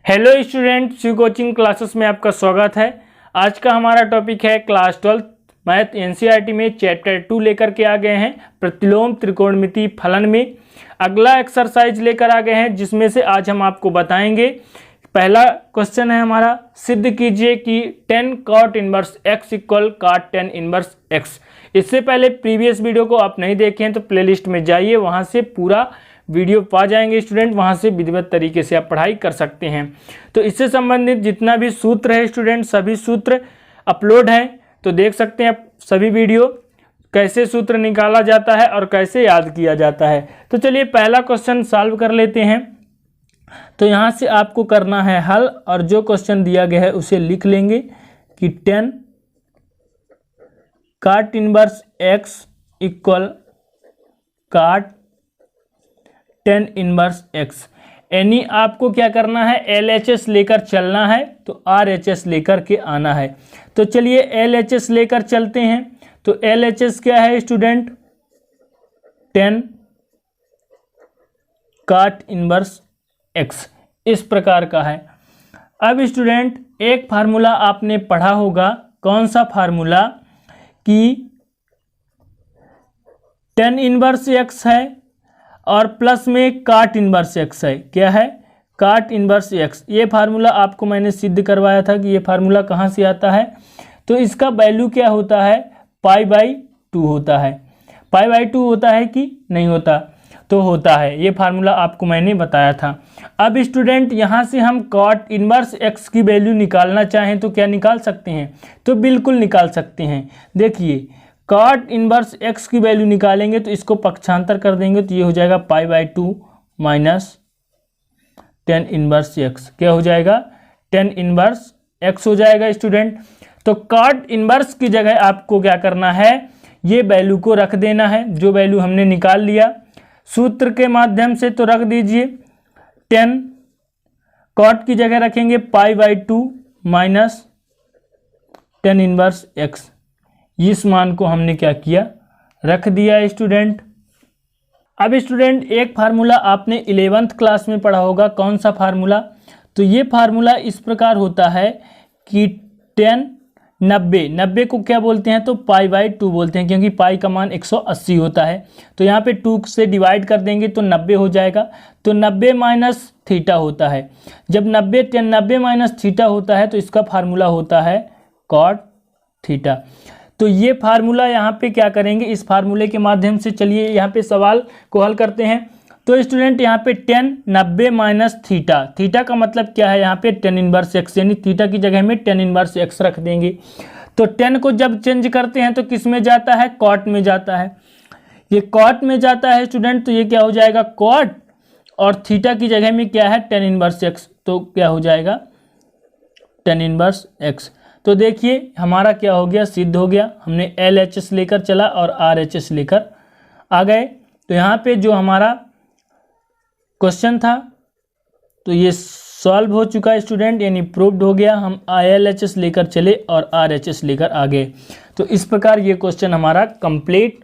Hello student, Shiv coaching classes में आपका स्वागत है। आज का हमारा टॉपिक है क्लास 12 मैथ एनसीईआरटी में चैप्टर 2 लेकर के आ गए हैं प्रतिलोम त्रिकोणमिति फलन में। अगला एक्सरसाइज लेकर आ गए हैं जिसमें से आज हम आपको बताएंगे। पहला क्वेश्चन है हमारा, सिद्ध कीजिए कि tan cot inverse x equal cot tan inverse x। इससे पहले प्रीवियस वीडियो को आप नहीं देखे हैं तो प्लेलिस्ट में जाइए, वहां से पूरा वीडियो पा जाएंगे स्टूडेंट, वहां से विधिवत तरीके से आप पढ़ाई कर सकते हैं। तो इससे संबंधित जितना भी सूत्र है स्टूडेंट, सभी सूत्र अपलोड हैं, तो देख सकते हैं आप सभी वीडियो कैसे सूत्र निकाला जाता है और कैसे याद किया जाता है। तो चलिए पहला क्वेश्चन सॉल्व कर लेते हैं। तो यहाँ से आपको करना है हल, और जो क्वेश्चन दिया गया है उसे लिख लेंगे कि tan cot inverse x equal cot tan inverse x। यानी आपको क्या करना है, LHS लेकर चलना है तो RHS लेकर के आना है। तो चलिए LHS लेकर चलते हैं। तो LHS क्या है student, tan cot inverse x इस प्रकार का है। अब स्टूडेंट एक फार्मूला आपने पढ़ा होगा, कौन सा फार्मूला, कि tan इनवर्स x है और प्लस में cot इनवर्स x है। क्या है, cot इनवर्स x। ये फार्मूला आपको मैंने सिद्ध करवाया था कि ये फार्मूला कहाँ से आता है। तो इसका वैल्यू क्या होता है, π/2 होता है। π/2 होता है कि नहीं होता, तो होता है। ये फार्मूला आपको मैंने बताया था। अब स्टूडेंट यहाँ से हम cot इनवर्स x की वैल्यू निकालना चाहें तो क्या निकाल सकते हैं, तो बिल्कुल निकाल सकते हैं। देखिए cot इनवर्स x की वैल्यू निकालेंगे तो इसको पक्षांतर कर देंगे तो ये हो जाएगा π/2 माइनस tan इनवर्स x। क्या हो जाएगा, tan इनवर्स x हो जाएगा स्टूडेंट। तो cot इनवर्स की जगह आपको क्या करना है, ये वैल्यू को रख देना है, जो वैल्यू हमने निकाल लिया सूत्र के माध्यम से। तो रख दीजिए tan cot की जगह रखेंगे π/2 माइनस tan इनवर्स x। इस मान को हमने क्या किया, रख दिया स्टूडेंट। अब स्टूडेंट एक फार्मूला आपने 11th क्लास में पढ़ा होगा, कौन सा फार्मूला, तो ये फार्मूला इस प्रकार होता है कि tan 90 को क्या बोलते हैं, तो π/2 बोलते हैं, क्योंकि पाई का मान 180 होता है। तो यहाँ पे 2 से डिवाइड कर देंगे तो 90 हो जाएगा। तो 90 माइनस थीटा होता है। जब 90 माइनस थीटा होता है तो इसका फार्मूला होता है cot थीटा। तो ये फार्मूला यहाँ पे क्या करेंगे, इस फार्मूले के माध्यम से चलिए यहाँ पे सवाल को हल करते हैं। तो स्टूडेंट यहाँ पे tan 90 माइनस थीटा, थीटा का मतलब क्या है, यहाँ पे tan इनवर्स x, यानी थीटा की जगह में tan इनवर्स x रख देंगे। तो tan को जब चेंज करते हैं तो किस में जाता है, cot में जाता है। ये cot में जाता है स्टूडेंट, तो ये क्या हो जाएगा cot, और थीटा की जगह में क्या है tan इनवर्स x, तो क्या हो जाएगा tan इनवर्स x। तो देखिए हमारा क्या हो गया, सिद्ध हो गया। हमने LHS लेकर चला और RHS लेकर आ गए। तो यहाँ पे जो हमारा क्वेश्चन था तो ये सॉल्व हो चुका है स्टूडेंट, यानी प्रूव्ड हो गया। हम LHS लेकर चले और RHS लेकर आ गए। तो इस प्रकार ये क्वेश्चन हमारा कंप्लीट।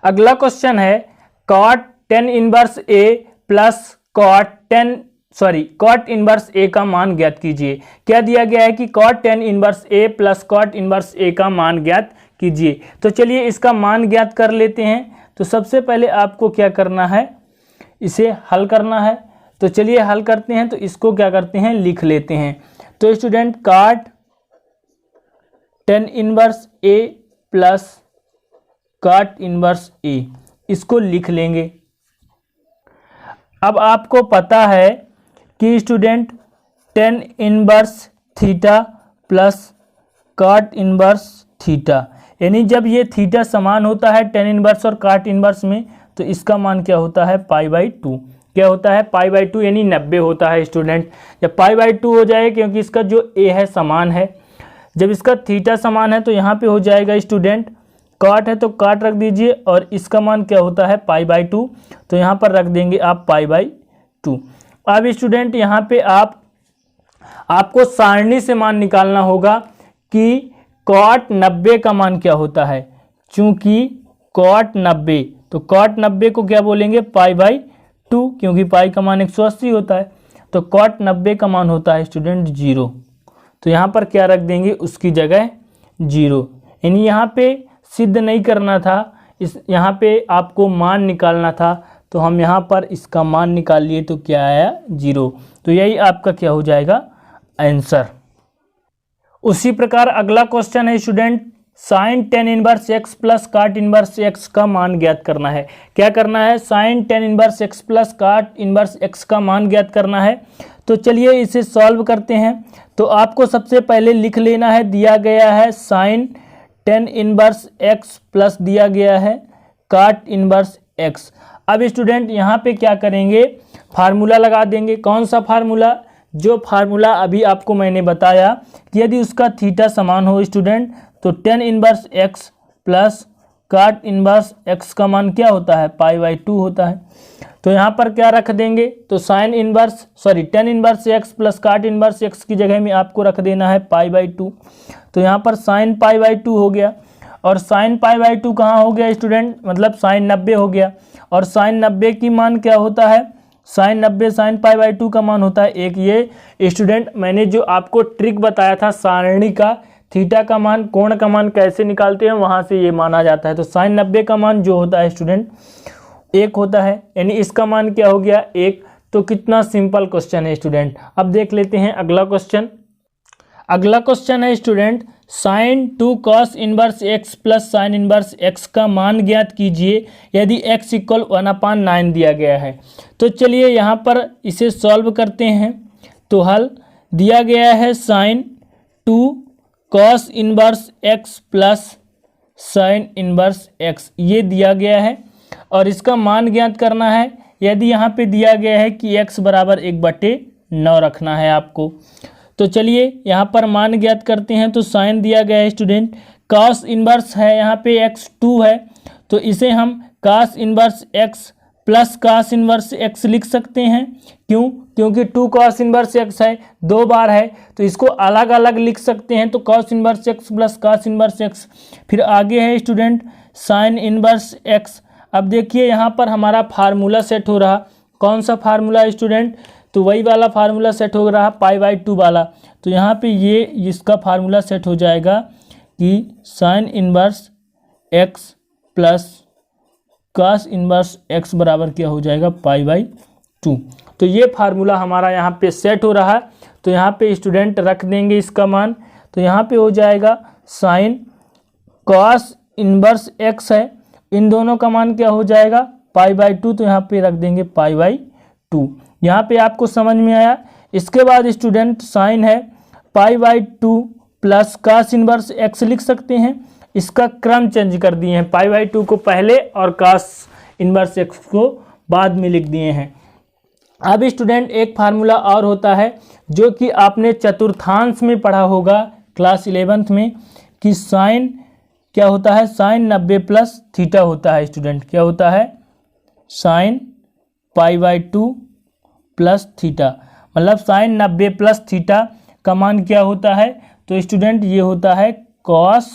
अगला क्वेश्चन है cot tan inverse a plus cot inverse a का मान ज्ञात कीजिए। क्या दिया गया है कि cot tan inverse a plus cot inverse a का मान ज्ञात कीजिए। तो चलिए इसका मान ज्ञात कर लेते हैं। तो सबसे पहले आपको क्या करना है, इसे हल करना है। तो चलिए हल करते हैं। तो इसको क्या करते हैं, लिख लेते हैं। तो student cot tan inverse a plus cot inverse a, इसको लिख लेंगे। अब आपको पता है कि student tan inverse theta plus cot inverse theta, यानी जब ये थीटा समान होता है tan इनवर्स और cot इनवर्स में तो इसका मान क्या होता है, π/2। क्या होता है, π/2, यानी 90 होता है स्टूडेंट। जब π/2 हो जाए, क्योंकि इसका जो a है समान है, जब इसका थीटा समान है तो यहाँ पे हो जाएगा स्टूडेंट cot है तो cot रख दीजिए, और इसका मान क्या होता है π/2, तो यहाँ पर रख देंगे आप π/2। अब स्टूडेंट यहाँ पे आपको सारणी से मान निकालना होगा कि cot 90 का मान क्या होता है। चूंकि cot 90, तो cot 90 को क्या बोलेंगे, π/2, क्योंकि पाई का मान 180 होता है। तो cot 90 का मान होता है स्टूडेंट 0। तो यहाँ पर क्या रख देंगे, उसकी जगह 0। यानी यहाँ पे सिद्ध नहीं करना था, यहाँ पे आपको मान निकालना था, तो हम यहाँ पर इसका मान निकाल लिए तो क्या आया 0। तो यही आपका क्या हो जाएगा आंसर। उसी प्रकार अगला क्वेश्चन है student, sine tan inverse x plus cot inverse x का मान ज्ञात करना है। क्या करना है, sine tan inverse x plus cot inverse x का मान ज्ञात करना है। तो चलिए इसे सॉल्व करते हैं। तो आपको सबसे पहले लिख लेना है, दिया गया है sine tan inverse x plus दिया गया है काट इनवर्स एक्स। अब स्टूडेंट यहाँ पे क्या करेंगे, फार्मूला लगा देंगे। कौन सा फार्मूला, जो फार्मूला अभी आपको मैंने बताया कि यदि उसका थीटा समान हो स्टूडेंट तो ten inverse x plus cot inverse x का मान क्या होता है, π/2 होता है। तो यहाँ पर क्या रख देंगे, तो ten inverse x plus cot inverse x की जगह में आपको रख देना है π/2। तो यहाँ पर साइन π/2 हो गया, और साइन π/2 कहाँ हो गया स्टूडेंट, मतलब साइन 90 हो गया। और साइन 90 की मान क्या होता है, साइन 90 साइन π/2 का मान होता है 1। ये स्टूडेंट मैंने जो आपको ट्रिक बताया था सारणी का, थीटा का मान कोण का मान कैसे निकालते हैं, वहाँ से ये माना जाता है। तो साइन 90 का मान जो होता है स्टूडेंट 1 होता है, यानी इसका मान क्या हो गया 1। तो कितना सिंपल क्वेश्चन है स्टूडेंट। अब देख लेते हैं अगला क्वेश्चन। अगला क्वेश्चन है student, sine 2 cos inverse x plus sine inverse x का मान ज्ञात कीजिए यदि x इक्वल 1/9 दिया गया है। तो चलिए यहाँ पर इसे सॉल्व करते हैं। तो हल दिया गया है sine 2 cos inverse x plus sine inverse x, ये दिया गया है और इसका मान ज्ञात करना है। यदि यहाँ पे दिया गया है कि x बराबर 1/9 रखना है आपको। तो चलिए यहाँ पर मान ज्ञात करते हैं। तो साइन दिया गया है स्टूडेंट, कॉस इनवर्स है यहाँ पे x 2 है, तो इसे हम cos inverse x plus cos inverse x लिख सकते हैं। क्यों, क्योंकि 2 कॉस इनवर्स x है, 2 बार है, तो इसको अलग अलग लिख सकते हैं। तो cos inverse x plus cos inverse x। फिर आगे है स्टूडेंट साइन इनवर्स x। अब देखिए यहाँ पर हमारा फार्मूला सेट हो रहा, कौन सा फार्मूला स्टूडेंट, तो वही वाला फार्मूला सेट हो रहा π/2 वाला। तो यहाँ पे ये इसका फार्मूला सेट हो जाएगा कि sine inverse x plus cos inverse x बराबर क्या हो जाएगा π/2। तो ये फार्मूला हमारा यहाँ पे सेट हो रहा है। तो यहाँ पे स्टूडेंट रख देंगे इसका मान। तो यहाँ पे हो जाएगा साइन कॉस इनवर्स x है, इन दोनों का मान क्या हो जाएगा π/2। तो यहाँ पे रख देंगे π/2। यहाँ पे आपको समझ में आया। इसके बाद स्टूडेंट साइन है π/2 प्लस कॉस इनवर्स x लिख सकते हैं। इसका क्रम चेंज कर दिए हैं, π/2 को पहले और कॉस इनवर्स x को बाद में लिख दिए हैं। अब स्टूडेंट एक फार्मूला और होता है जो कि आपने चतुर्थांश में पढ़ा होगा क्लास 11th में, कि साइन क्या होता है, साइन 90 प्लस थीटा होता है स्टूडेंट। क्या होता है, साइन π/2 प्लस थीटा, मतलब साइन 90 प्लस थीटा का मान क्या होता है, तो स्टूडेंट ये होता है कॉस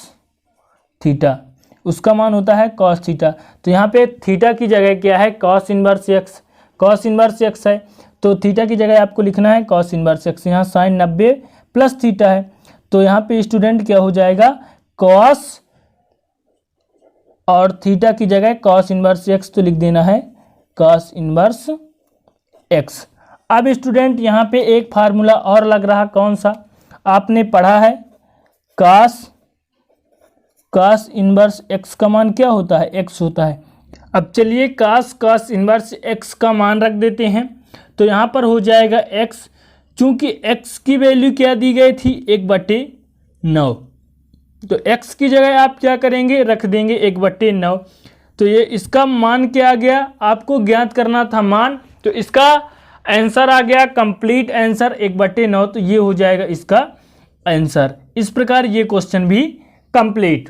थीटा, उसका मान होता है कॉस थीटा। तो यहाँ पे थीटा की जगह क्या है, cos inverse x, cos inverse x है, तो थीटा की जगह आपको लिखना है कॉस इनवर्स एक्स। यहाँ साइन 90 प्लस थीटा है, तो यहाँ पे स्टूडेंट क्या हो जाएगा कॉस, और थीटा की जगह कॉस इनवर्स एक्स, तो लिख देना है कॉस इनवर्स एक्स। अब स्टूडेंट यहाँ पे एक फार्मूला और लग रहा, कौन सा, आपने पढ़ा है कॉस इनवर्स एक्स का मान क्या होता है, एक्स होता है। अब चलिए कॉस इनवर्स एक्स का मान रख देते हैं। तो यहाँ पर हो जाएगा एक्स, चूंकि एक्स की वैल्यू क्या दी गई थी 1/9, तो एक्स की जगह आप क्या करेंगे, रख देंगे 1/9। तो ये इसका मान क्या आ गया, आपको ज्ञात करना था मान, तो इसका आंसर आ गया कंप्लीट आंसर 1/9। तो ये हो जाएगा इसका आंसर। इस प्रकार ये क्वेश्चन भी कंप्लीट।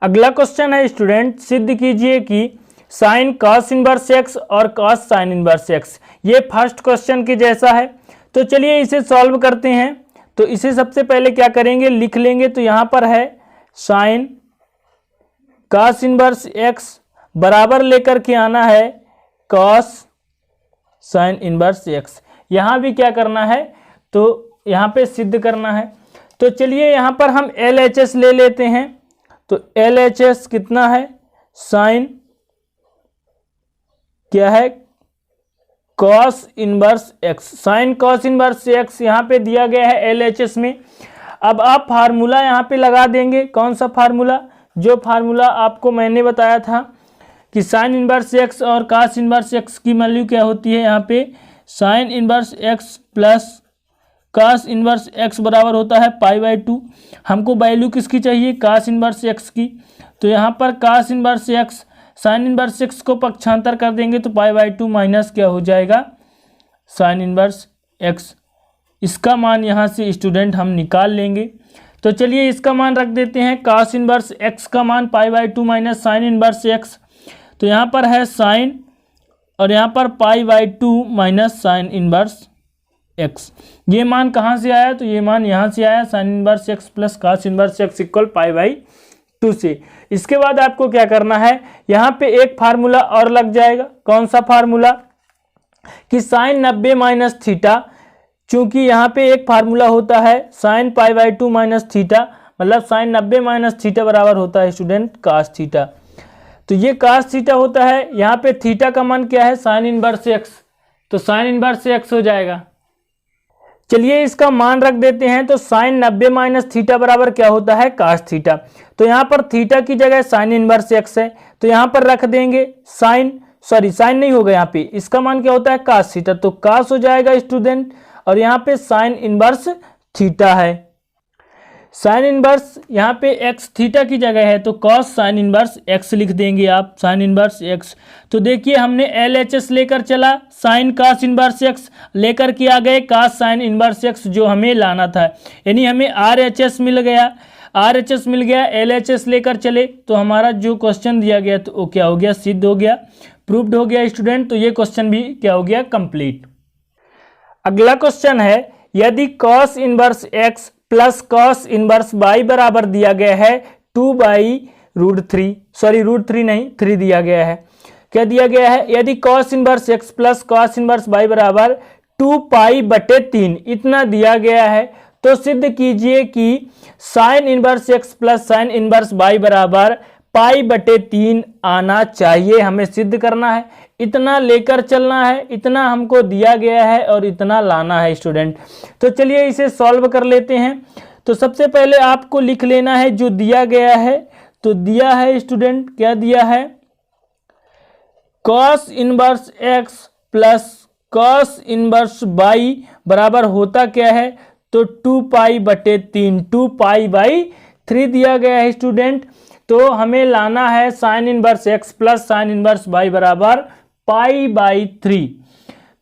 अगला क्वेश्चन है स्टूडेंट, सिद्ध कीजिए कि साइन कॉस इनवर्स एक्स और कॉस साइन इनवर्स एक्स, ये फर्स्ट क्वेश्चन के जैसा है। तो चलिए इसे सॉल्व करते हैं। तो इसे सबसे पहले क्या करेंगे, लिख लेंगे। तो यहाँ पर है साइन कॉस इनवर्स एक्स बराबर लेकर के आना है कॉस साइन इनवर्स एक्स। यहाँ भी क्या करना है, तो यहाँ पे सिद्ध करना है। तो चलिए यहाँ पर हम LHS ले लेते हैं। तो LHS कितना है, साइन क्या है, cos inverse x, sine cos inverse x यहाँ पे दिया गया है LHS में। अब आप फार्मूला यहाँ पे लगा देंगे। कौन सा फार्मूला, जो फार्मूला आपको मैंने बताया था कि साइन इनवर्स एक्स और कॉस इनवर्स एक्स की वैल्यू क्या होती है, यहाँ पे sign inverse x plus cos inverse x बराबर होता है π/2। हमको वैल्यू किसकी चाहिए, कॉस इनवर्स एक्स की। तो यहाँ पर cos inverse x sign inverse x को पक्षांतर कर देंगे तो π/2 माइनस क्या हो जाएगा, साइन इनवर्स एक्स। इसका मान यहाँ से स्टूडेंट हम निकाल लेंगे। तो चलिए इसका मान रख देते हैं, कॉस इनवर्स एक्स का मान π/2 माइनस साइन इनवर्स एक्स। तो यहाँ पर है साइन और यहाँ पर π/2 माइनस साइन इनवर्स एक्स। ये मान कहाँ से आया, तो ये मान यहाँ से आया, sine inverse x plus cos inverse x equal π/2 से। इसके बाद आपको क्या करना है, यहाँ पे एक फार्मूला और लग जाएगा। कौन सा फार्मूला, कि साइन 90 माइनस थीटा, चूंकि यहाँ पे एक फार्मूला होता है साइन π/2 माइनस थीटा, मतलब साइन 90 माइनस थीटा बराबर होता है स्टूडेंट कॉस थीटा। तो ये कॉस थीटा होता है, यहाँ पे थीटा का मान क्या है, साइन इनवर्स एक्स, तो साइन इनवर्स एक्स हो जाएगा। चलिए इसका मान रख देते हैं। तो साइन 90 माइनस थीटा बराबर क्या होता है, कॉस थीटा। तो यहाँ पर थीटा की जगह साइन इनवर्स एक्स है, तो यहाँ पर रख देंगे साइन नहीं होगा, यहाँ पे इसका मान क्या होता है, कॉस थीटा। तो कॉस हो जाएगा स्टूडेंट, और यहाँ पे साइन इनवर्स थीटा है। साइन इनवर्स यहाँ पे एक्स थीटा की जगह है, तो कॉस साइन इनवर्स एक्स लिख देंगे आप, साइन इनवर्स एक्स। तो देखिए हमने LHS लेकर चला, साइन कॉस इनवर्स एक्स लेकर के आ गए कॉस साइन इनवर्स एक्स, जो हमें लाना था, यानी हमें RHS मिल गया। RHS मिल गया, LHS लेकर चले, तो हमारा जो क्वेश्चन दिया गया तो वो क्या हो गया, सिद्ध हो गया, प्रूव्ड हो गया स्टूडेंट। तो ये क्वेश्चन भी क्या हो गया, कंप्लीट। अगला क्वेश्चन है, यदि cos inverse x plus cos inverse y बराबर दिया गया है 2/√3, सॉरी √3 नहीं 3 दिया गया है। क्या दिया गया है, यदि cos inverse x plus cos inverse y बराबर 2π/3 इतना दिया गया है, तो सिद्ध कीजिए कि sine inverse x plus sine inverse y बराबर π/3 आना चाहिए। हमें सिद्ध करना है, इतना लेकर चलना है, इतना हमको दिया गया है और इतना लाना है स्टूडेंट। तो चलिए इसे सॉल्व कर लेते हैं। तो सबसे पहले आपको लिख लेना है जो दिया गया है। तो दिया है स्टूडेंट, क्या दिया है, cos inverse x plus cos inverse y बराबर होता क्या है, तो 2π/3, 2π/3 दिया गया है स्टूडेंट। तो हमें लाना है sine inverse x plus sine inverse y बराबर π/3।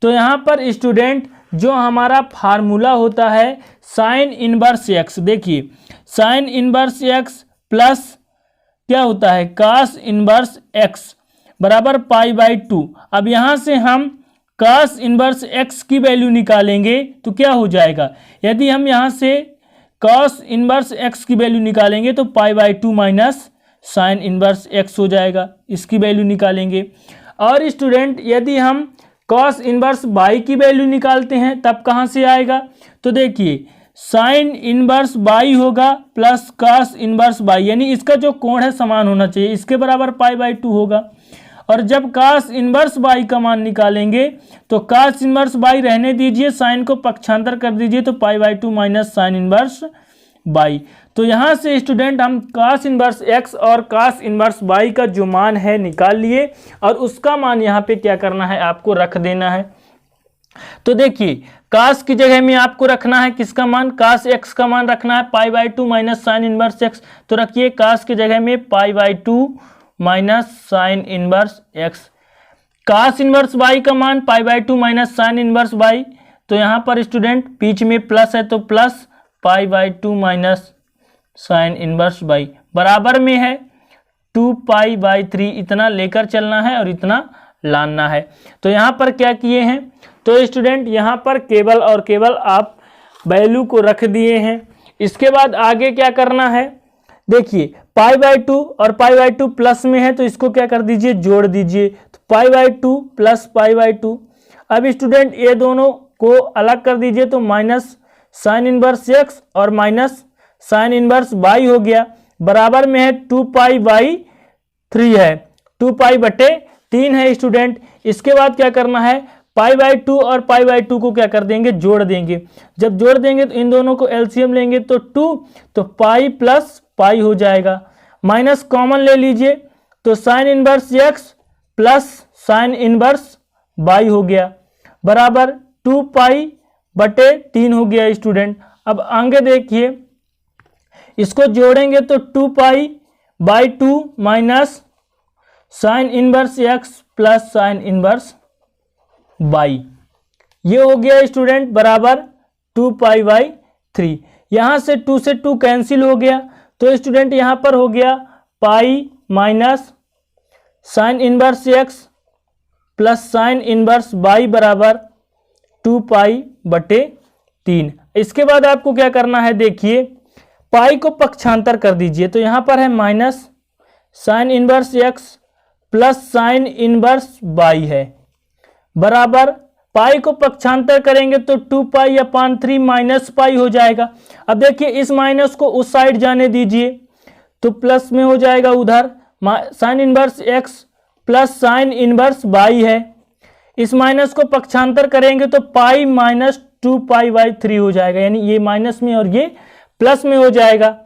तो यहाँ पर स्टूडेंट जो हमारा फार्मूला होता है साइन इनवर्स एक्स, देखिए साइन इनवर्स एक्स प्लस क्या होता है, कॉस इनवर्स एक्स बराबर π/2। अब यहाँ से हम कॉस इनवर्स एक्स की वैल्यू निकालेंगे तो क्या हो जाएगा, यदि हम यहाँ से कॉस इनवर्स एक्स की वैल्यू निकालेंगे तो π/2 माइनस साइन इनवर्स एक्स हो जाएगा, इसकी वैल्यू निकालेंगे। और स्टूडेंट यदि हम कॉस इनवर्स वाई की वैल्यू निकालते हैं तब कहाँ से आएगा, तो देखिए साइन इनवर्स वाई होगा प्लस कॉस इनवर्स वाई, यानी इसका जो कोण है समान होना चाहिए, इसके बराबर π/2 होगा। और जब कॉस इनवर्स वाई का मान निकालेंगे तो कॉस इनवर्स वाई रहने दीजिए, साइन को पक्षांतर कर दीजिए, तो π/2 माइनस साइन इनवर्स वाई। तो यहाँ से स्टूडेंट हम कॉस इनवर्स एक्स और कॉस इनवर्स वाई का जो मान है निकाल लिए, और उसका मान यहाँ पे क्या करना है, आपको रख देना है। तो देखिए कॉस की जगह में आपको रखना है किसका मान, कॉस एक्स का मान रखना है π/2 माइनस साइन इनवर्स एक्स। तो रखिए कॉस की जगह में π/2 minus sine inverse x. Cos inverse y का मान π/2 माइनस साइन इनवर्स वाई। तो यहाँ पर स्टूडेंट बीच में प्लस है तो plus π/2 minus sine inverse y बराबर में है 2π/3। इतना लेकर चलना है और इतना लाना है। तो यहाँ पर क्या किए हैं, तो स्टूडेंट यहाँ पर केवल और केवल आप वैल्यू को रख दिए हैं। इसके बाद आगे क्या करना है, देखिए π/2 और π/2 प्लस में है तो इसको क्या कर दीजिए, जोड़ दीजिए। तो π/2 प्लस π/2। अब स्टूडेंट ये दोनों को अलग कर दीजिए तो माइनस साइन इनवर्स एक्स और माइनस साइन इनवर्स बाई हो गया, बराबर में है 2π/3 है, 2π/3 है स्टूडेंट। इसके बाद क्या करना है, π/2 और π/2 को क्या कर देंगे, जोड़ देंगे। जब जोड़ देंगे तो इन दोनों को एलसीएम लेंगे तो 2, तो पाई प्लस पाई हो जाएगा, माइनस कॉमन ले लीजिए तो sign inverse x plus sine inverse by हो गया, बराबर 2π/3 हो गया स्टूडेंट। अब आगे देखिए, इसको जोड़ेंगे तो 2π/2 minus sine inverse x plus sine inverse y, ये हो गया स्टूडेंट बराबर 2π/3। यहां से 2 से 2 कैंसिल हो गया तो स्टूडेंट यहां पर हो गया pi minus sine inverse x plus sine inverse y बराबर 2π/3। इसके बाद आपको क्या करना है, देखिए पाई को पक्षांतर कर दीजिए तो यहां पर है minus sine inverse x plus sine inverse by है, बराबर पाई को पक्षांतर करेंगे तो 2π/3 माइनस पाई हो जाएगा। अब देखिए इस माइनस को उस साइड जाने दीजिए तो प्लस में हो जाएगा, उधर sign inverse x plus sine inverse by है, इस माइनस को पक्षांतर करेंगे तो पाई माइनस 2π/3 हो जाएगा, यानी ये माइनस में और ये प्लस में हो जाएगा।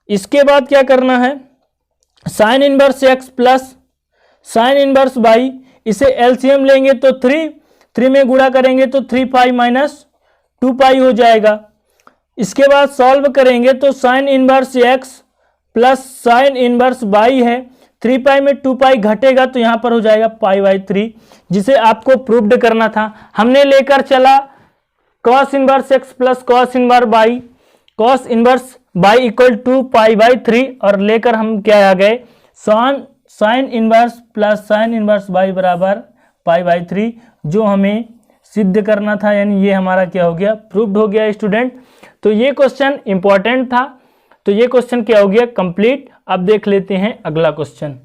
इसके बाद क्या करना है, sine inverse x plus sine inverse by, इसे एलसीएम लेंगे तो 3 में गुणा करेंगे तो 3π माइनस 2π हो जाएगा। इसके बाद सॉल्व करेंगे तो sign inverse x plus sine inverse by है, 3π में 2π घटेगा तो यहाँ पर हो जाएगा π/3, जिसे आपको प्रूव्ड करना था। हमने लेकर चला cos inverse x plus cos inverse y, cos inverse y equal to π/3 और लेकर हम क्या आ गए, sine inverse plus sine inverse y बराबर π/3, जो हमें सिद्ध करना था, यानी ये हमारा क्या हो गया, प्रूव्ड हो गया स्टूडेंट। तो ये क्वेश्चन इंपॉर्टेंट था, तो ये क्वेश्चन क्या हो गया, कंप्लीट। अब देख लेते हैं अगला क्वेश्चन।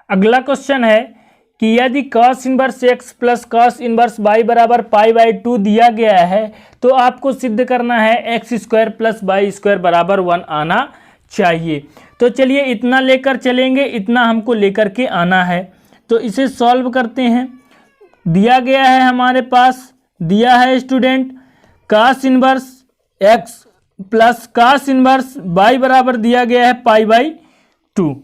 अगला क्वेश्चन है कि यदि cos inverse x plus cos inverse y बराबर π/2 दिया गया है तो आपको सिद्ध करना है x² प्लस y² बराबर 1 आना चाहिए। तो चलिए इतना लेकर चलेंगे, इतना हमको लेकर के आना है। तो इसे सॉल्व करते हैं। दिया गया है हमारे पास, दिया है student cos inverse x plus cos inverse y बराबर दिया गया है π/2।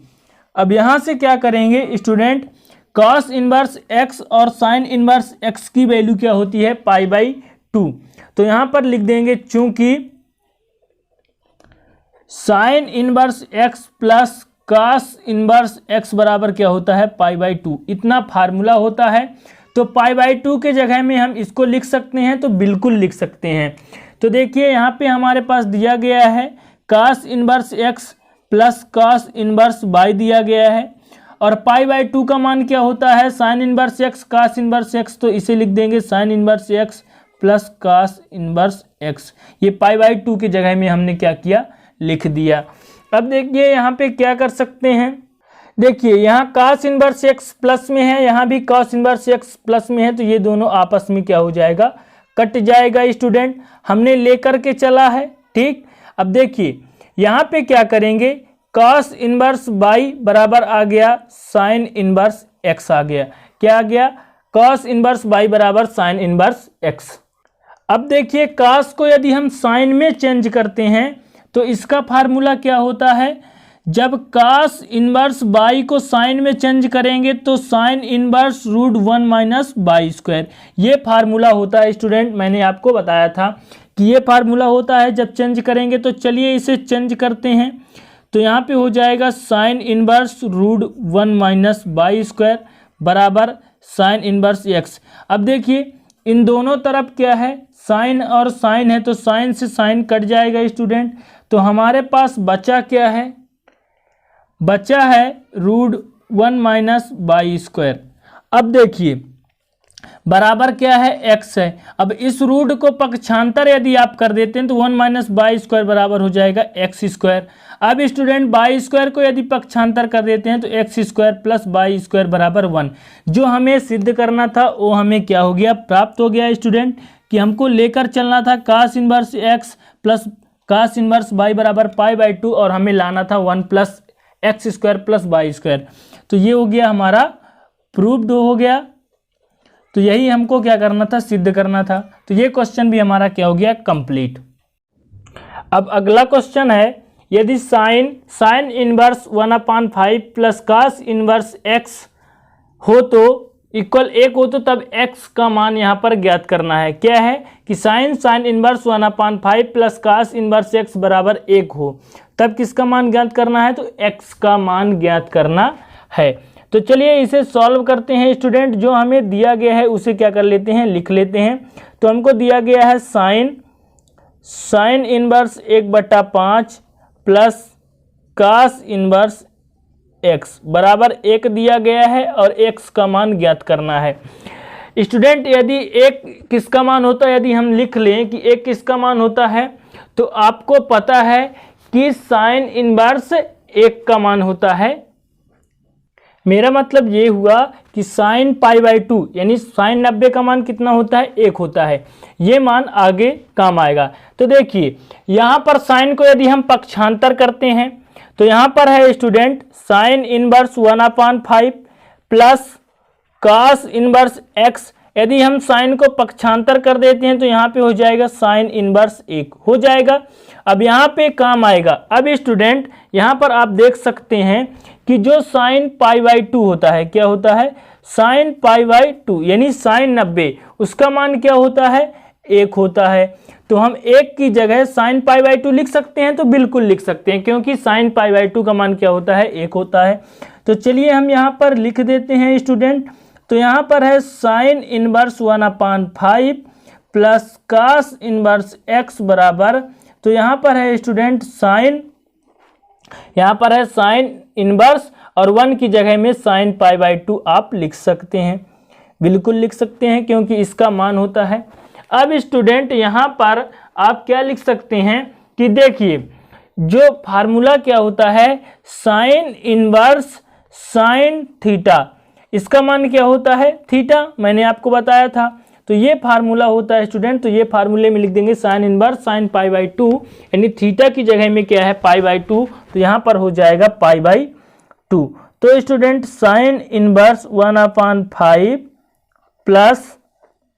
अब यहाँ से क्या करेंगे स्टूडेंट, cos इनवर्स x और sin इनवर्स x की वैल्यू क्या होती है, π/2। तो यहाँ पर लिख देंगे चूंकि sin inverse x plus cos inverse x बराबर क्या होता है, π/2, इतना फार्मूला होता है। तो π/2 के जगह में हम इसको लिख सकते हैं, तो बिल्कुल लिख सकते हैं। तो देखिए यहाँ पे हमारे पास दिया गया है cos inverse x plus cos inverse y दिया गया है, और π/2 का मान क्या होता है, sin inverse x cos inverse x, तो इसे लिख देंगे sin inverse x plus cos inverse x। ये π/2 की जगह में हमने क्या किया, लिख दिया। अब देखिए यहाँ पे क्या कर सकते हैं, देखिए यहाँ cos इनवर्स x प्लस में है, यहाँ भी cos इनवर्स x प्लस में है, तो ये दोनों आपस में क्या हो जाएगा, कट जाएगा स्टूडेंट। हमने लेकर के चला है, ठीक। अब देखिए यहाँ पे क्या करेंगे, cos इनवर्स y बराबर आ गया sin इनवर्स x आ गया, क्या आ गया, cos इनवर्स y बराबर sin इनवर्स x। अब देखिए cos को यदि हम sin में चेंज करते हैं तो इसका फार्मूला क्या होता है, जब cos इनवर्स y को sin में चेंज करेंगे तो sin इनवर्स √1 माइनस y², ये फार्मूला होता है स्टूडेंट। मैंने आपको बताया था कि ये फार्मूला होता है जब चेंज करेंगे। तो चलिए इसे चेंज करते हैं, तो यहाँ पे हो जाएगा sin इनवर्स √1 माइनस y² बराबर sin इनवर्स x। अब देखिए इन दोनों तरफ क्या है, साइन और साइन है, तो साइन से साइन कट जाएगा स्टूडेंट। तो हमारे पास बचा क्या है, बचा है √1 माइनस y²। अब देखिए बराबर क्या है, x है। अब इस रूट को पक्षांतर यदि आप कर देते हैं तो 1 माइनस बाई स्क्वायर बराबर हो जाएगा एक्स स्क्वायर। अब स्टूडेंट बाई स्क्वायर को यदि पक्षांतर कर देते हैं तो x square plus by square बराबर 1। जो हमें सिद्ध करना था वो हमें क्या हो गया, प्राप्त हो गया स्टूडेंट, कि हमको लेकर चलना था cos inverse x plus cos inverse y बराबर पाई बाई 2 और हमें लाना था 1 plus x square plus by square. तो ये हो गया हमारा प्रूव्ड हो गया। तो यही हमको क्या करना था, सिद्ध करना था। तो ये क्वेश्चन भी हमारा क्या हो गया, कंप्लीट। अब अगला क्वेश्चन है, यदि sine inverse 1/5 plus cos inverse x हो तो इक्वल 1 हो तो तब x का मान यहाँ पर ज्ञात करना है। क्या है कि sine inverse 1/5 plus cos inverse x बराबर 1 हो तब किसका मान ज्ञात करना है, तो x का मान ज्ञात करना है। तो चलिए इसे सॉल्व करते हैं स्टूडेंट। जो हमें दिया गया है उसे क्या कर लेते हैं, लिख लेते हैं। तो हमको दिया गया है sine inverse 1/5 plus cos inverse x बराबर 1 दिया गया है और x का मान ज्ञात करना है। स्टूडेंट यदि 1 किसका मान होता है, यदि हम लिख लें कि 1 किसका मान होता है, तो आपको पता है कि साइन इनवर्स 1 का मान होता है। मेरा मतलब ये हुआ कि साइन पाई बाई 2 यानी साइन 90 का मान कितना होता है, 1 होता है। ये मान आगे काम आएगा। तो देखिए यहाँ पर साइन को यदि हम पक्षांतर करते हैं तो यहाँ पर है student sine inverse 1/5 plus cos inverse x। यदि हम साइन को पक्षांतर कर देते हैं तो यहाँ पे हो जाएगा साइन इनवर्स 1 हो जाएगा। अब यहाँ पे काम आएगा। अब स्टूडेंट यहाँ पर आप देख सकते हैं कि जो साइन पाई बाई 2 होता है, क्या होता है, साइन पाई बाई 2 यानी साइन 90, उसका मान क्या होता है, 1 होता है। तो हम 1 की जगह साइन पाई बाई 2 लिख सकते हैं, तो बिल्कुल लिख सकते हैं क्योंकि साइन पाई बाई 2 का मान क्या होता है, 1 होता है। तो चलिए हम यहाँ पर लिख देते हैं स्टूडेंट। तो यहाँ पर है sine inverse 1/5 plus cos inverse x बराबर, तो यहाँ पर है स्टूडेंट साइन, यहाँ पर है साइन इनवर्स और 1 की जगह में साइन पाई बाई 2 आप लिख सकते हैं, बिल्कुल लिख सकते हैं क्योंकि इसका मान होता है। अब स्टूडेंट यहाँ पर आप क्या लिख सकते हैं कि देखिए जो फार्मूला क्या होता है, साइन इनवर्स साइन थीटा, इसका मान क्या होता है, थीटा, मैंने आपको बताया था। तो ये फार्मूला होता है स्टूडेंट। तो ये फार्मूले में लिख देंगे sine inverse sine pi by 2 यानी थीटा की जगह में क्या है, पाई बाई 2, तो यहाँ पर हो जाएगा पाई बाई 2। तो student sine inverse 1/5 plus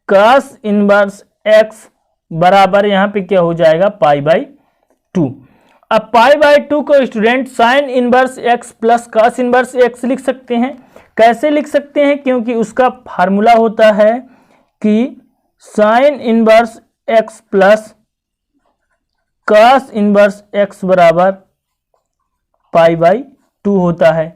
cos inverse x बराबर यहाँ पे क्या हो जाएगा, पाई बाई 2। अब पाई बाई 2 को student sine inverse x plus cos inverse x लिख सकते हैं। कैसे लिख सकते हैं, क्योंकि उसका फार्मूला होता है कि sine inverse x plus cos inverse x बराबर पाई बाई 2 होता है।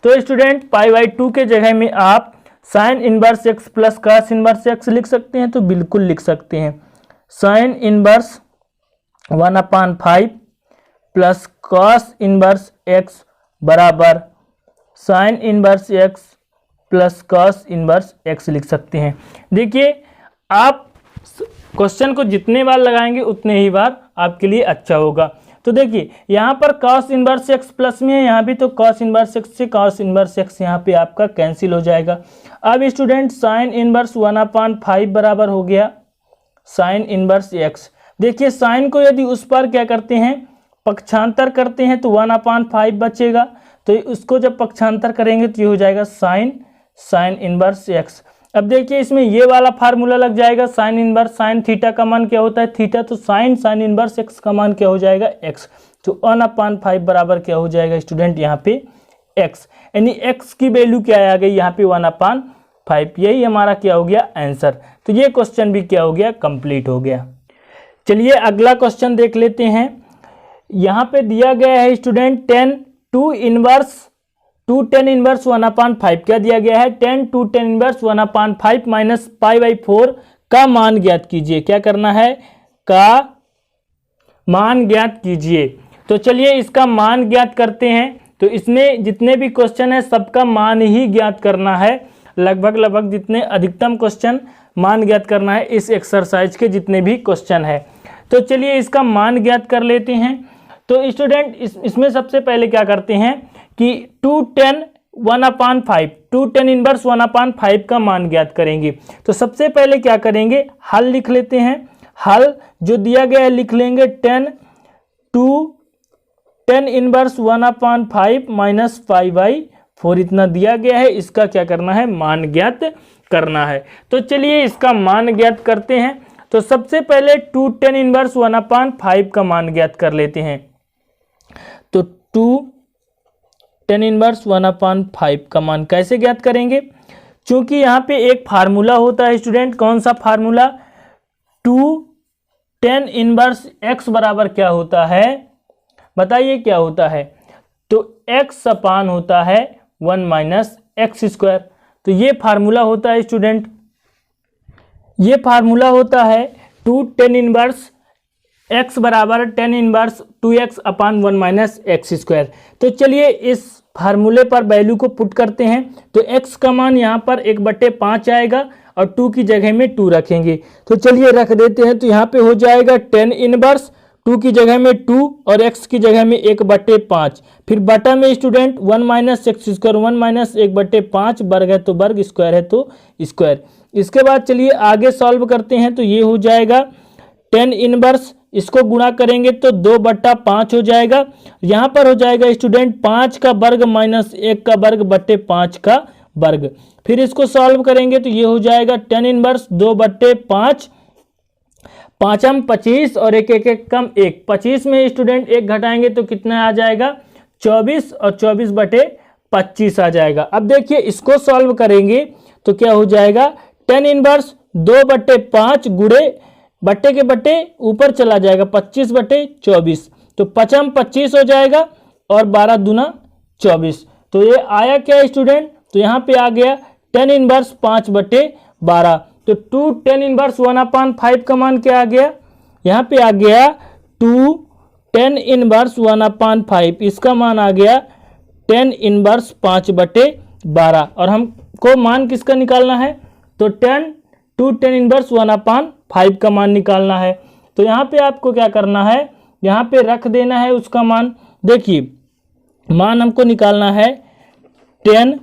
तो स्टूडेंट पाई बाई 2 के जगह में आप sine inverse x plus cos inverse x लिख सकते हैं, तो बिल्कुल लिख सकते हैं। Sine inverse 1/5 plus cos inverse x बराबर sine inverse x plus cos inverse x लिख सकते हैं। देखिए आप क्वेश्चन को जितने बार लगाएंगे उतने ही बार आपके लिए अच्छा होगा। तो देखिए यहाँ पर cos इनवर्स x प्लस में है, यहाँ भी तो cos इनवर्स x से cos इनवर्स x यहाँ पे आपका कैंसिल हो जाएगा। अब स्टूडेंट साइन इनवर्स 1/5 बराबर हो गया साइन इनवर्स x। देखिए साइन को यदि उस पर क्या करते हैं, पक्षांतर करते हैं तो 1/5 बचेगा। तो उसको जब पक्षांतर करेंगे तो ये हो जाएगा साइन इनवर्स x। अब देखिए इसमें ये वाला फार्मूला लग जाएगा, साइन इनवर्स साइन थीटा का मान क्या होता है, थीटा, तो साइन इनवर्स x का मान क्या हो जाएगा, x। तो 1/5 बराबर क्या हो जाएगा स्टूडेंट, यहाँ पे x, यानी x की वैल्यू क्या आ गई यहाँ पे 1/5। यही हमारा क्या हो गया, आंसर। तो ये क्वेश्चन भी क्या हो गया, कंप्लीट हो गया। चलिए अगला क्वेश्चन देख लेते हैं। यहाँ पे दिया गया है स्टूडेंट 10 टू टेन इनवर्स 1/5 क्या दिया गया है, 10 two 10 inverse 1/5 minus pi by 4 का मान ज्ञात कीजिए। क्या करना है, का मान ज्ञात कीजिए। तो चलिए इसका मान ज्ञात करते हैं। तो इसमें जितने भी क्वेश्चन है सबका मान ही ज्ञात करना है। लगभग जितने अधिकतम क्वेश्चन मान ज्ञात करना है इस एक्सरसाइज के जितने भी क्वेश्चन है। तो चलिए इसका मान ज्ञात कर लेते हैं। तो स्टूडेंट इसमें सबसे पहले क्या करते हैं कि 2tan 1/5 2tan इनवर्स 1/5 का मान ज्ञात करेंगे। तो सबसे पहले क्या करेंगे, हल लिख लेते हैं। हल जो दिया गया है लिख लेंगे, tan इनवर्स 1/5 माइनस 5/4 इतना दिया गया है। इसका क्या करना है, मान ज्ञात करना है। तो चलिए इसका मान ज्ञात करते हैं। तो सबसे पहले 2tan इनवर्स 1/5 का मान ज्ञात कर लेते हैं। तो 2tan इनवर्स 1/5 का मान कैसे ज्ञात करेंगे, क्योंकि यहाँ पे एक फार्मूला होता है स्टूडेंट। कौन सा फार्मूला, 2tan इनवर्स x बराबर क्या होता है, बताइए क्या होता है। तो x अपान होता है 1 माइनस एक्स स्क्वायर। तो ये फार्मूला होता है स्टूडेंट, ये फार्मूला होता है 2tan इनवर्स x बराबर tan इनवर्स 2x अपान 1 माइनस एक्स स्क्वायर। तो चलिए इस फार्मूले पर वैल्यू को पुट करते हैं। तो x का मान यहाँ पर 1/5 आएगा और 2 की जगह में 2 रखेंगे। तो चलिए रख देते हैं। तो यहाँ पे हो जाएगा tan इनवर्स 2 की जगह में 2 और x की जगह में 1/5। फिर बटा में student 1 minus x square, 1 minus 1/5, वर्ग है तो वर्ग, स्क्वायर है तो स्क्वायर। इसके बाद चलिए आगे सॉल्व करते हैं। तो ये हो जाएगा tan इनवर्स, इसको गुणा करेंगे तो 2/5 हो जाएगा। यहाँ पर हो जाएगा स्टूडेंट 5 का वर्ग माइनस 1 का वर्ग बटे 5 का वर्ग। फिर इसको सॉल्व करेंगे तो ये हो जाएगा tan इनवर्स 2/5, 5 25 और 1 1 1 कम 1, 25 में स्टूडेंट 1 घटाएंगे तो कितना आ जाएगा, 24 और 24/25 आ जाएगा। अब देखिए इसको सॉल्व करेंगे तो क्या हो जाएगा, tan इनवर्स 2/5 गुणे बट्टे के बट्टे ऊपर चला जाएगा 25/24, तो 5 25 हो जाएगा और 12 दूना 24। तो ये आया क्या स्टूडेंट, तो यहाँ पे आ गया tan इनवर्स 5/12। तो 2tan इनवर्स 1/5 का मान क्या आ गया, यहाँ पे आ गया 2tan इनवर्स 1/5, इसका मान आ गया tan इनवर्स 5/12। और हमको मान किसका निकालना है, तो 2tan इनवर्स 1/5 का मान निकालना है। तो यहाँ पे आपको क्या करना है, यहाँ पे रख देना है उसका मान। देखिए मान हमको निकालना है tan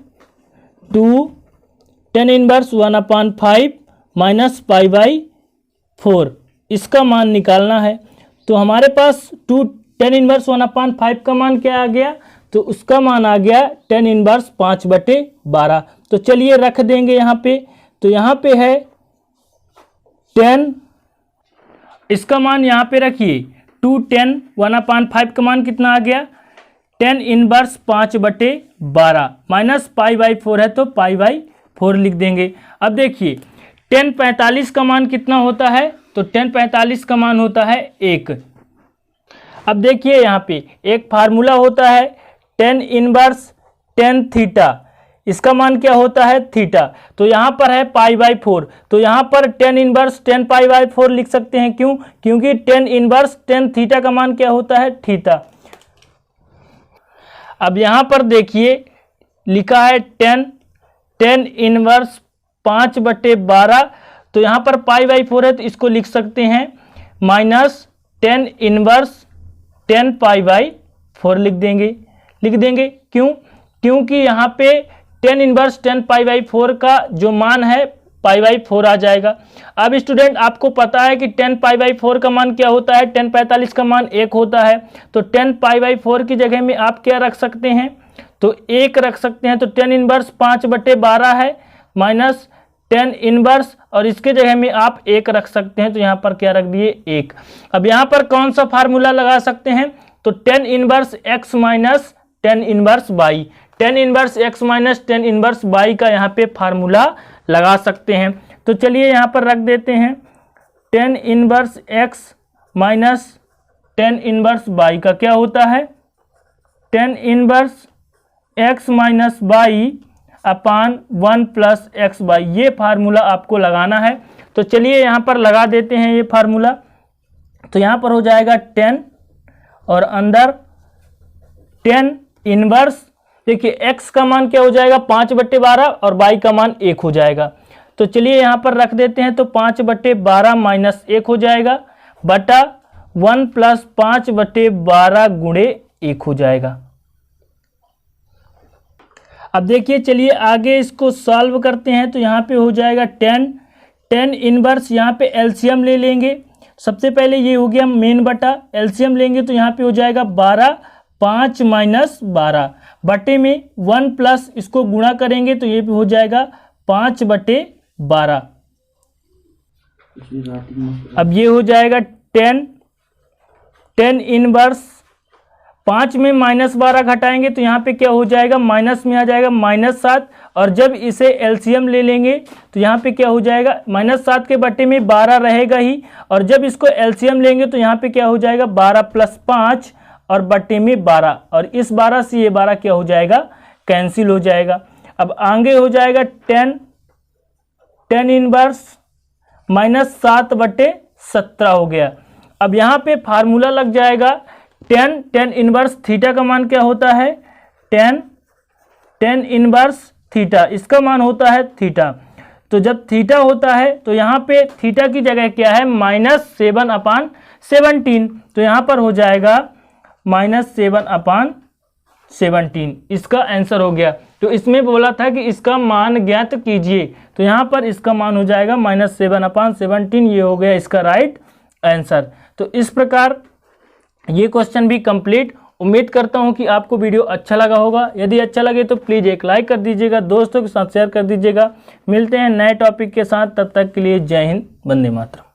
इनवर्स 1/5 माइनस 5/4, इसका मान निकालना है। तो हमारे पास tan इनवर्स 1/5 का मान क्या आ गया, तो उसका मान आ गया tan इनवर्स 5/12। तो चलिए रख देंगे यहाँ पे। तो यहाँ पे है tan, इसका मान यहाँ पे रखिए, 2tan 1/5 का मान कितना आ गया, tan इनवर्स 5/12 माइनस π/4 है तो π/4 लिख देंगे। अब देखिए tan 45 का मान कितना होता है, तो tan 45 का मान होता है 1। अब देखिए यहाँ पे एक फार्मूला होता है tan इनवर्स tan थीटा, इसका मान क्या होता है, थीटा। तो यहाँ पर है π/4, तो यहाँ पर tan इनवर्स tan π/4 लिख सकते हैं। क्यों, क्योंकि tan इनवर्स tan थीटा का मान क्या होता है, थीटा। अब यहाँ पर देखिए लिखा है tan इनवर्स 5/12, तो यहाँ पर π/4 है तो इसको लिख सकते हैं माइनस tan इनवर्स tan π/4 लिख देंगे। क्यों, क्योंकि यहाँ पे tan इनवर्स tan π/4 का जो मान है π/4 आ जाएगा। अब स्टूडेंट आपको पता है कि tan π/4 का मान क्या होता है, tan 45 का मान 1 होता है। तो tan π/4 की जगह में आप क्या रख सकते हैं, तो 1 रख सकते हैं। तो tan इनवर्स 5/12 है माइनस tan इनवर्स, और इसके जगह में आप 1 रख सकते हैं। तो यहाँ पर क्या रख दिए, 1। अब यहाँ पर कौन सा फार्मूला लगा सकते हैं, तो tan inverse x minus tan inverse y, tan inverse x minus tan inverse y का यहाँ पे फार्मूला लगा सकते हैं। तो चलिए यहाँ पर रख देते हैं tan inverse x minus tan inverse y का क्या होता है, tan inverse x minus y अपान 1 प्लस एक्स वाई, ये फार्मूला आपको लगाना है। तो चलिए यहाँ पर लगा देते हैं ये फार्मूला। तो यहाँ पर हो जाएगा tan और अंदर tan इनवर्स देखिए x का मान क्या हो जाएगा 5/12 और y का मान 1 हो जाएगा। तो चलिए यहाँ पर रख देते हैं, तो 5/12 माइनस 1 हो जाएगा बटा 1 प्लस 5/12 गुणे 1 हो जाएगा। अब देखिए चलिए आगे इसको सॉल्व करते हैं। तो यहाँ पे हो जाएगा 10 इनवर्स, यहाँ पे एलसीएम ले लेंगे। सबसे पहले ये हो गया मेन बटा, एलसीएम लेंगे तो यहाँ पे हो जाएगा 12, 5 माइनस 12 बटे में 1 प्लस इसको गुणा करेंगे तो ये हो जाएगा 5/12। अब ये हो जाएगा 10 इनवर्स, 5 में -12 घटाएंगे तो यहाँ पे क्या हो जाएगा, माइनस में आ जाएगा -7, और जब इसे एलसीएम ले लेंगे तो यहाँ पे क्या हो जाएगा, -7 के बटे में 12 रहेगा ही, और जब इसको एलसीएम लेंगे तो यहाँ पे क्या हो जाएगा 12 + 5 और बटे में 12, और इस 12 से ये 12 क्या हो जाएगा, कैंसिल हो जाएगा। अब आगे हो जाएगा 10 इनवर्स -7/17 हो गया। अब यहाँ पे फार्मूला लग जाएगा 10 इनवर्स थीटा का मान क्या होता है, 10 इनवर्स थीटा, इसका मान होता है थीटा। तो जब थीटा होता है तो यहाँ पे थीटा की जगह क्या है, -7/17, तो यहाँ पर हो जाएगा -7/17, इसका आंसर हो गया। तो इसमें बोला था कि इसका मान ज्ञात कीजिए, तो यहाँ पर इसका मान हो जाएगा -7/17, ये हो गया इसका राइट आंसर। तो इस प्रकार ये क्वेश्चन भी कंप्लीट। उम्मीद करता हूँ कि आपको वीडियो अच्छा लगा होगा। यदि अच्छा लगे तो प्लीज़ एक लाइक कर दीजिएगा, दोस्तों के साथ शेयर कर दीजिएगा। मिलते हैं नए टॉपिक के साथ, तब तक के लिए जय हिंद, वंदे मातरम।